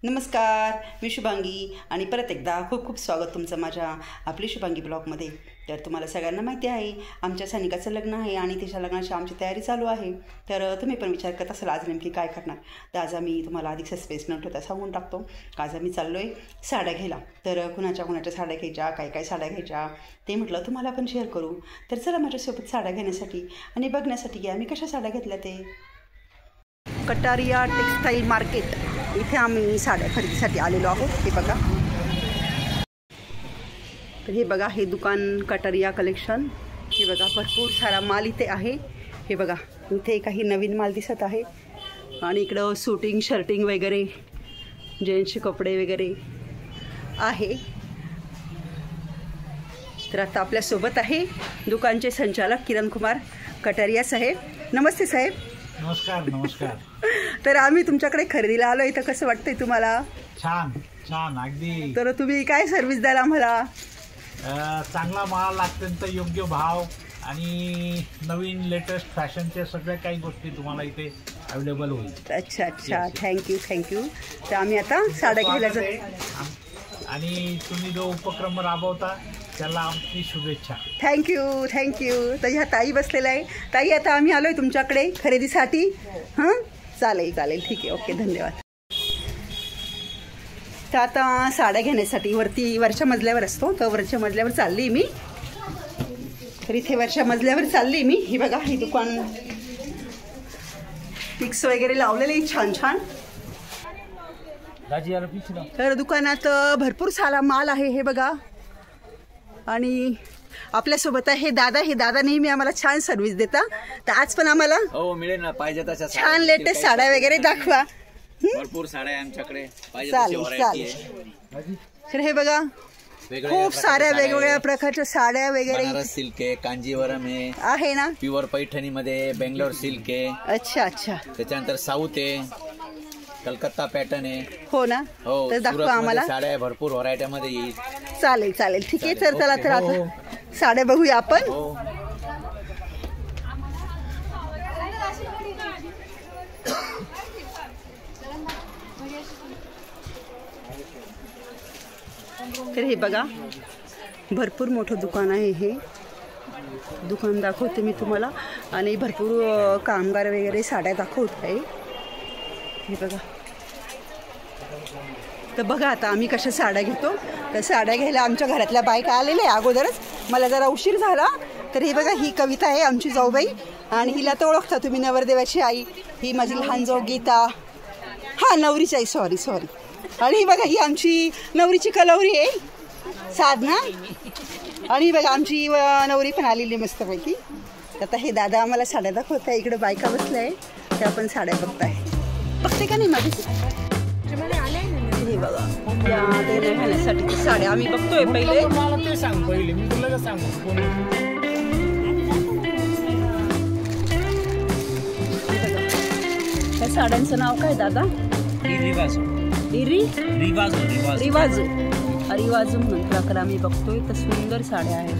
नमस्कार, मी शुभांगी आणि परत एकदा खूप खूप स्वागत तुमचं माझ्या आपली शुभांगी ब्लॉगमध्ये. तर तुम्हाला सगळ्यांना माहिती आहे आमच्या सैनिकाचं लग्न आहे आणि तिच्या लग्नाची आमची तयारी चालू आहे. तर तुम्ही पण विचार करत असाल आज नेमकी काय करणार. तर आज आम्ही तुम्हाला अधिक सस्पेन्स न ठेवता सांगून टाकतो. आज आम्ही चाललो आहे साड्या घ्यायला. तर कुणाच्या साड्या घ्यायच्या, काय साड्या घ्यायच्या ते म्हटलं तुम्हाला पण शेअर करू. तर चला माझ्यासोबत साड्या घेण्यासाठी आणि बघण्यासाठी की आम्ही कशा साड्या घेतल्या ते. कटारिया टेक्स्टाईल मार्केट इथे आम्ही साड्या खरेदीसाठी आलेलो आहोत. हे बघा, तर हे बघा हे दुकान कटारिया कलेक्शन. हे बघा भरपूर सारा माल इथे आहे. हे बघा इथे काही नवीन माल दिसत आहे आणि इकडं सूटिंग शर्टिंग वगैरे जेंट्सचे कपडे वगैरे आहे. तर आता आपल्यासोबत आहे दुकानचे संचालक किरण कुमार कटारिया साहेब. नमस्ते साहेब. नमस्कार. नमस्कार. तर आम्ही तुमच्याकडे खरेदीला आलो. इथं कसं वाटतंय तुम्हाला? छान छान अगदी. तर तुम्ही काय सर्व्हिस द्याल आम्हाला? चांगला माल, अत्यंत योग्य भाव आणि नवीन लेटेस्ट फॅशनच्या सगळ्या काही गोष्टी तुम्हाला इथे अवेलेबल होईल. अच्छा अच्छा, थँक्यू. तर आम्ही आता साड्या घ्यायला जातो आणि तुम्ही जो उपक्रम राबवता त्याला आमची शुभेच्छा. थँक्यू. तर ह्या ताई बसलेल्या आहे. ताई आता आम्ही आलोय तुमच्याकडे खरेदीसाठी. हां चालेल ठीक आहे, ओके, धन्यवाद. तर आता साड्या घेण्यासाठी वरच्या मजल्यावर असतो, तर वरच्या मजल्यावर चालली मी. तर इथे वरच्या मजल्यावर चालली मी. ही बघा ही दुकान पिक्स वगैरे लावलेले छान. तर दुकानात भरपूर सारा माल आहे. हे बघा, आणि आपल्यासोबत आहे दादा. हे दादा नेहमी आम्हाला छान सर्व्हिस देता. तर आज पण आम्हाला हो मिळेल ना, पाहिजे तशा छान लेटेस्ट साड्या वगैरे दाखवा. भरपूर साड्या आहे आमच्याकडे, चालेल. तर हे बघा खूप साऱ्या वेगवेगळ्या प्रकारच्या साड्या वगैरे. बनारस सिल्क आहे, कांजीवरम आहे ना, प्युअर पैठणी मध्ये बेंगलोर सिल्क आहे. अच्छा. त्याच्यानंतर साऊथ आहे, कलकत्ता पॅटर्न आहे. हो ना, हो. तर दाखवा आम्हाला. साड्या भरपूर व्हरायट्या मध्ये येईल. चालेल ठीक आहे. तर चला तर आता साड्या बघूया आपण. तर हे बघा भरपूर मोठं दुकान आहे. हे दुकान दाखवते मी तुम्हाला आणि भरपूर कामगार वगैरे साड्या दाखवत आहे. हे बघा. तर बघा आता आम्ही कशा साड्या घेतो. तर साड्या घ्यायला आमच्या घरातल्या बायका आलेल्या आहे अगोदरच. मला जरा उशीर झाला. तर ही बघा ही कविता आहे आमची जाऊबाई आणि हिला तर ओळखता तुम्ही, नवरदेवाची आई. ही माझी लहान जाऊ गीता. हां, नवरीची आई, सॉरी. आणि ही बघा ही आमची नवरीची कलवरी आहे साधना. आणि बघा आमची नवरी पण आलेली मस्तपैकी. आता हे दादा आम्हाला साड्या दाखवत आहे. इकडे बायका बसल्या आहे, त्या पण साड्या बघते का नाही माझी. हे बघा या देण्या घालण्यासाठी साड्या आम्ही बघतोय. पहिले मी तुला सांगू त्या साड्यांचं नाव काय दादा? रिवाजू म्हणून प्रकार आम्ही बघतोय. तर सुंदर साड्या आहेत.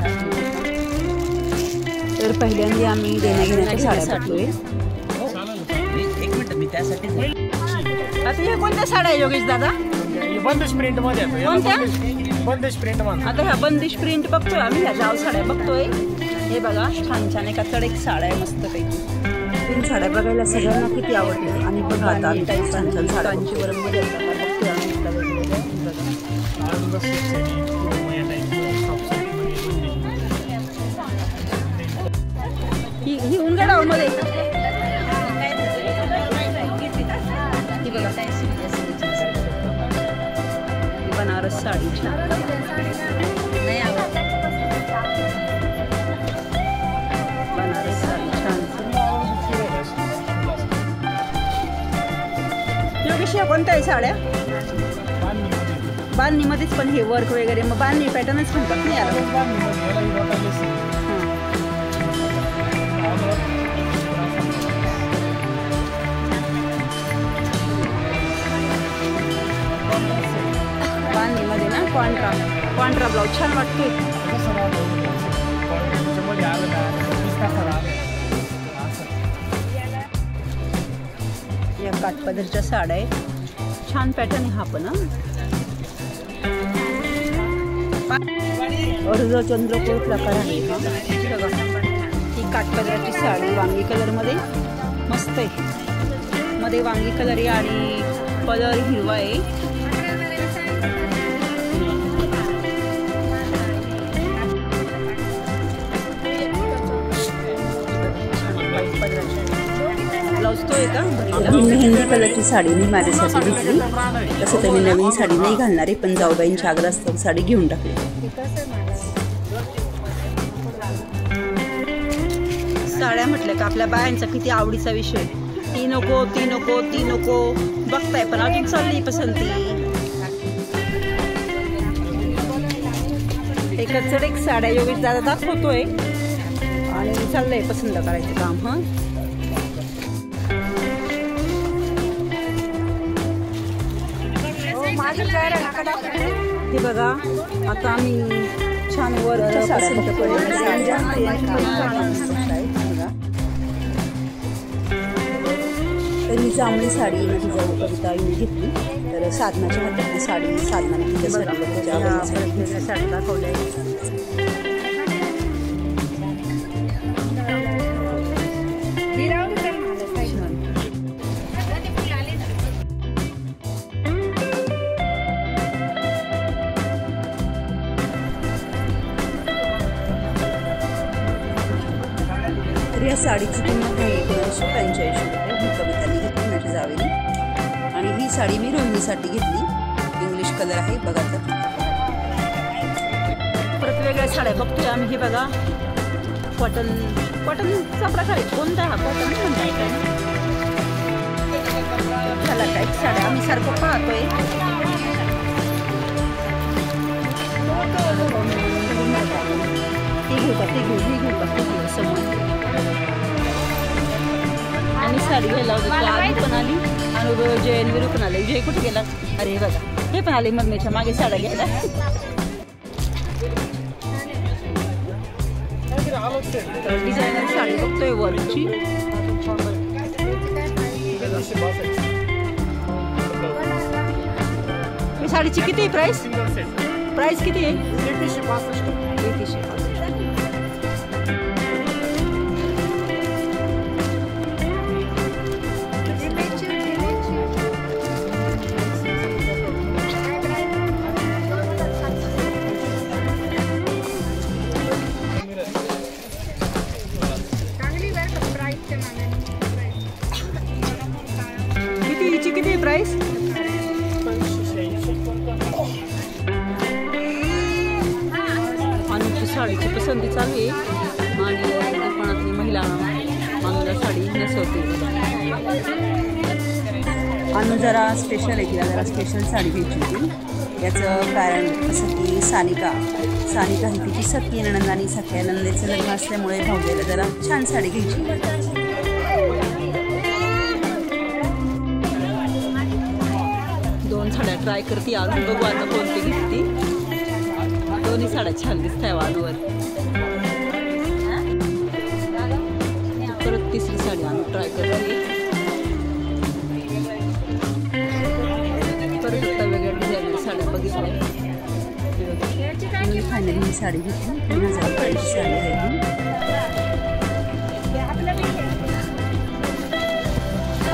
तर पहिल्यांदा आम्ही देण्या घेण्याच्या साड्या बघतोय. एक मिनिट, मी त्यासाठी. आता ह्या कोणत्या साड्या आहे योगेश दादा? बंदिश प्रिंट मध्ये. बंदिश प्रिंट मध्ये. आता ह्या बंदिश प्रिंट बघतोय आम्ही. ह्या जाव साड्या बघतोय. हे बघा छान एका चढ एक साड्या आहे मस्तपैकी. तीन साड्या बघायला सगळ्यांना किती आवडते. आणि बघा आता आम्ही काही छान साड्या कांजीवरममध्ये बघतोय आम्ही. ही उंगडावमध्ये ही बघा बनारस साडी छान. बनारस साडी छान. योगेश कोणत्या आहे साड्या? बांधणीमध्येच पण हे वर्क वगैरे. मग बांधणी पॅटर्नच म्हणतात नाही याला. बांधणीमध्ये ना कॉन्ट्रा ब्लाऊज छान वाटतोय. या काठपदरच्या साड्या आहेत. छान पॅटर्न आहे हा पण. अर्ध चंद्रकोर प्रकार आहे हा. बघा ही काठपदराची साडी वांगी कलरमध्ये मस्त आहे. मध्ये वांगी कलर आहे आणि कलर हिरवा आहे. ब्लाउज तो आहे का. मेहंदी कलरची साडी मी माझ्यासाठी घेतली. तसं तर मी नवीन साडी नाही घालणार आहे, पण जाऊबाईंच्या आग्रह असतं साडी घेऊन टाकली. साड्या म्हटलं का आपल्या बायांचा किती आवडीचा विषय. ती नको ती नको ती नको बघताय, पण अजून चालली पसंती. एकच एक साड्या योगेश दादा दाखवतोय आणि चाललंय पसंत करायचं काम. हा हे बघा आता आम्ही छान वर तर ही जांभळी साडी माझी जाऊ कविता आईने घेतली. तर साधनाच्या हातातली साडी साधनाने तिच्यासाठी साडी दाखवल्या. तर या साडीची किंमत आहे 1985 रुपये. ही कवितांनी घेतली माझ्या जावेने. आणि ही साडी मी रोहिणीसाठी घेतली. इंग्लिश कलर आहे बघा. तर परत वेगळ्या साड्या बघतोय आम्ही. हे बघा कॉटनचा प्रकार आहे. कोणता हा कॉटन म्हणताय काय झाला काय साड्या आम्ही सारखं पाहतोय. ती घेऊ का ती घेऊ ही घेऊ का ती घेऊ समोर. आणि साडी घ्यायला होती आधी पण आली आणि जयन विरू पण आले. विजय कुठे गेला. अरे बघा हे पण आले मम्मीच्या मागे साड्या घ्यायला. डिझायनर साडी बघतोय वर्कची. ही साडीची किती आहे प्राइस. प्राइस किती आहे. 165. किती प्राइस. अनुची साडीची पसंती चालू आहे आणि कोकणातली महिला अनुला साडी नेसवते. अनु जरा स्पेशल आहे. तिला जरा स्पेशल साडी घ्यायची होती. याचं कारण असं की सानिका ही तिची सख्खी नणंद आणि सख्या नंदेचं लग्न असल्यामुळे भाऊजाईला जरा छान साडी घ्यायची. दोन साड्या ट्राय करते अजून. बघू आता कोणती घेतली. दोन्ही साड्या छान दिसत आहे अनुवर. परत तिसरी साडी अनु ट्राय करते. परत आता वेगळ्या डिझाईन साड्या बघितल्या. फायनली ही साडी घेतली. 3000 रुपयाची साडी आहे.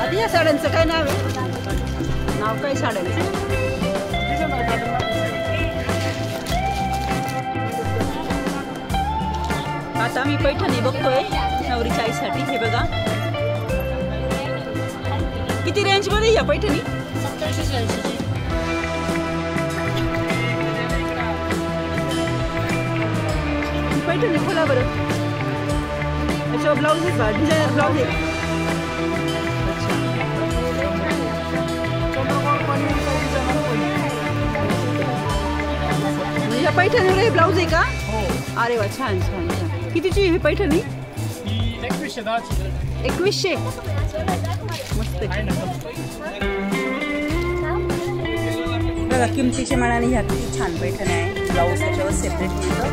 आधी या साड्यांचं काय नाव आहे. नाव काय साड्यांचं. आता मी पैठणी बघतोय नवरीच्या आईसाठी. हे बघा किती रेंज मध्ये या पैठणी. 8780. पैठणी खोला बरं. याच्यावर ब्लाऊज आहे का. डिझायनर ब्लाऊज आहे. या पैठणीवर हे ब्लाऊज आहे का. अरे वा छान छान छान. कितीची ही पैठणी. 2100. मस्त. बघा किमतीच्या मानाने ह्या किती छान पैठणी आहे. ब्लाऊज त्याच्यावर सेपरेट मिळतं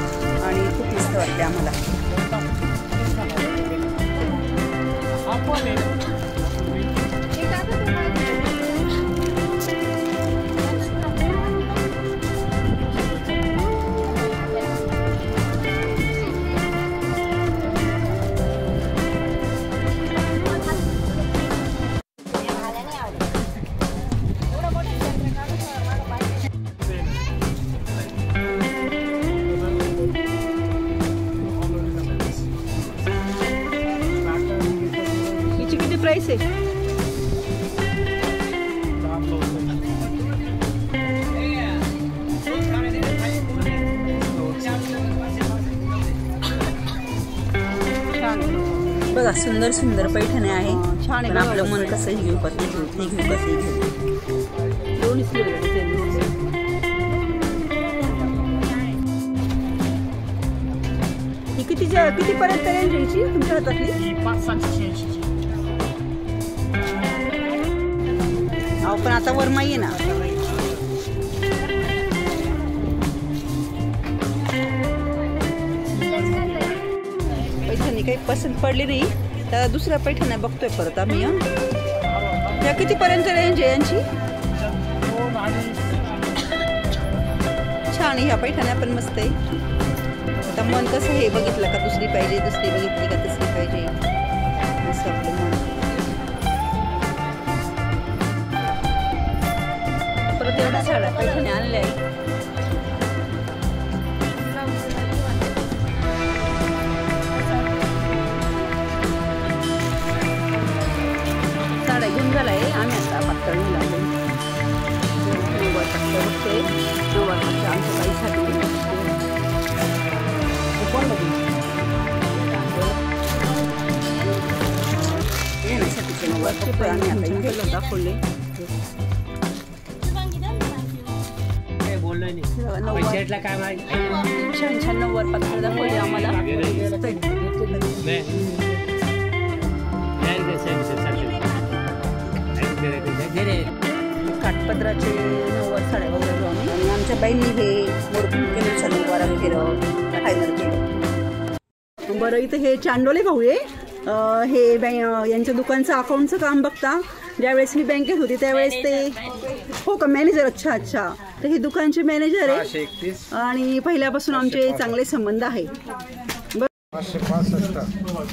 आणि खूप मस्त वाटते आम्हाला. पैसे? बघा सुंदर सुंदर पैठणी आहे. छान आहे. पण आपलं मन कसं घेऊ कसं घेऊ ते घेऊ कसं घेऊ. दोन्हीच ही कितीपर्यंत रेंज यायची तुमच्या हातातली? 500-600. अहो पण आता वरमाई आहे ना. पैठणी काही पसंत पडली नाही तर दुसऱ्या पैठण्या बघतोय परत आम्ही. या कितीपर्यंत रेंज आहे यांची? छान ह्या पैठण्या पण मस्त आहे. आता मन कसं हे बघितलं का दुसरी पाहिजे, दुसरी बघितली का तिसरी पाहिजे असं आपलं मन. परत एवढ्या साड्या पैठण्या आणल्या आहे. साड्या घेऊन झालाय आम्ही आता पातळ लागलो. बघते आमच्या बाईसाठी दाखवले. छान छान नऊवार पातळ दाखवले आम्हाला. काठपदराचे नऊवार साड्या बघायचो आम्ही आणि आमच्या बाईंनी हे मोरपूर केलं नऊवार फायनल केलं. बरं इथं हे चांडोले भाऊ आहे. हे यांच्या दुकानचं अकाउंटचं काम बघता. ज्यावेळेस मी बँकेत होती त्यावेळेस ते हो का मॅनेजर. अच्छा अच्छा. तर हे दुकानचे मॅनेजर आहे आणि पहिल्यापासून आमचे चांगले संबंध आहे.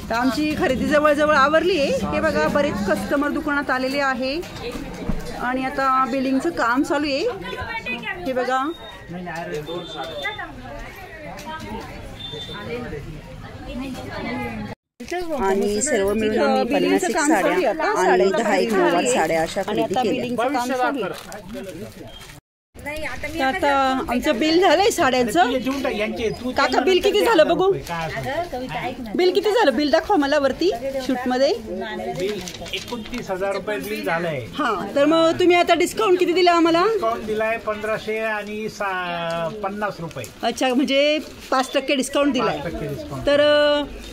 तर आमची खरेदी जवळजवळ आवरली आहे. हे बघा बरेच कस्टमर दुकानात आलेले आहे आणि आता बिलिंगचं काम चालू आहे. हे बघा आणि सर्व मिळून आम्ही 50 साड्या आणि 10 नऊवार साड्या अशा खरेदी केल्या. आता आमचं बिल झालंय साड्यांचं. काका बिल किती झालं बघू? बिल किती झालं? बिल दाखवा मला वरती शूट मध्ये. 29,000 रुपये बिल झालंय. हा तर मग तुम्ही आता डिस्काउंट किती दिला आम्हाला? डिस्काउंट दिलाय 1500 आणि 50 रुपये. अच्छा म्हणजे 5% डिस्काउंट दिलाय. तर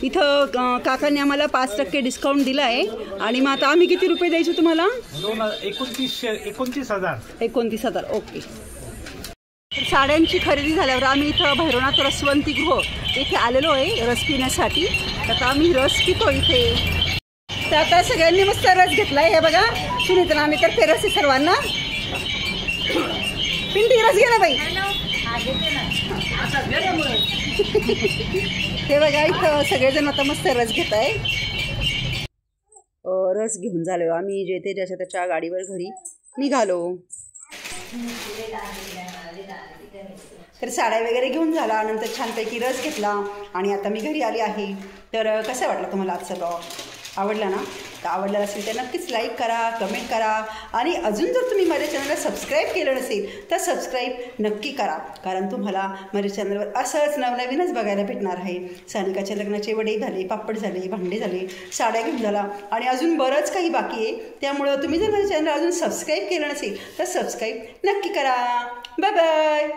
इथं काकांनी आम्हाला 5% डिस्काउंट दिलाय आणि मग आता आम्ही किती रुपये द्यायचे तुम्हाला? 29,000. ओके. साड्यांची खरेदी झाल्यावर आम्ही इथं भैरवनाथ रसवंती गृह इथे आलेलो आहे रस पिण्यासाठी. आता आम्ही रस पितो इथे. तर आता सगळ्यांनी मस्त रस घेतलाय. हे बघा सुनीता आम्ही तर रस आहे सर्वांना. पिंटी रस घे ना बाई. हे बघा इथं सगळेजण आता मस्त रस घेत आहे. रस घेऊन झालो आम्ही जे ते ज्याच्या त्याच्या गाडीवर घरी निघालो. तर साड्या वगैरे घेऊन झाला नंतर छानपैकी रस घेतला आणि आता मी घरी आली आहे. तर कसं वाटलं तुम्हाला आजचा ब्लॉग? आवडला ना? तर आवडला असेल तर नक्कीच लाईक करा, कमेंट करा आणि अजून जर तुम्ही माझ्या चॅनलला सबस्क्राईब केलं नसेल तर सबस्क्राईब नक्की करा. कारण तुम्हाला माझ्या चॅनलवर असंच नवनवीनच बघायला भेटणार आहे. सानिकाच्या लग्नाचे वडे झाले, पापड झाले, भांडे झाले, साड्या घेऊन झाला आणि अजून बरंच काही बाकी आहे. त्यामुळं तुम्ही जर माझ्या चॅनल अजून सबस्क्राईब केलं नसेल तर सबस्क्राईब नक्की करा. Bye bye.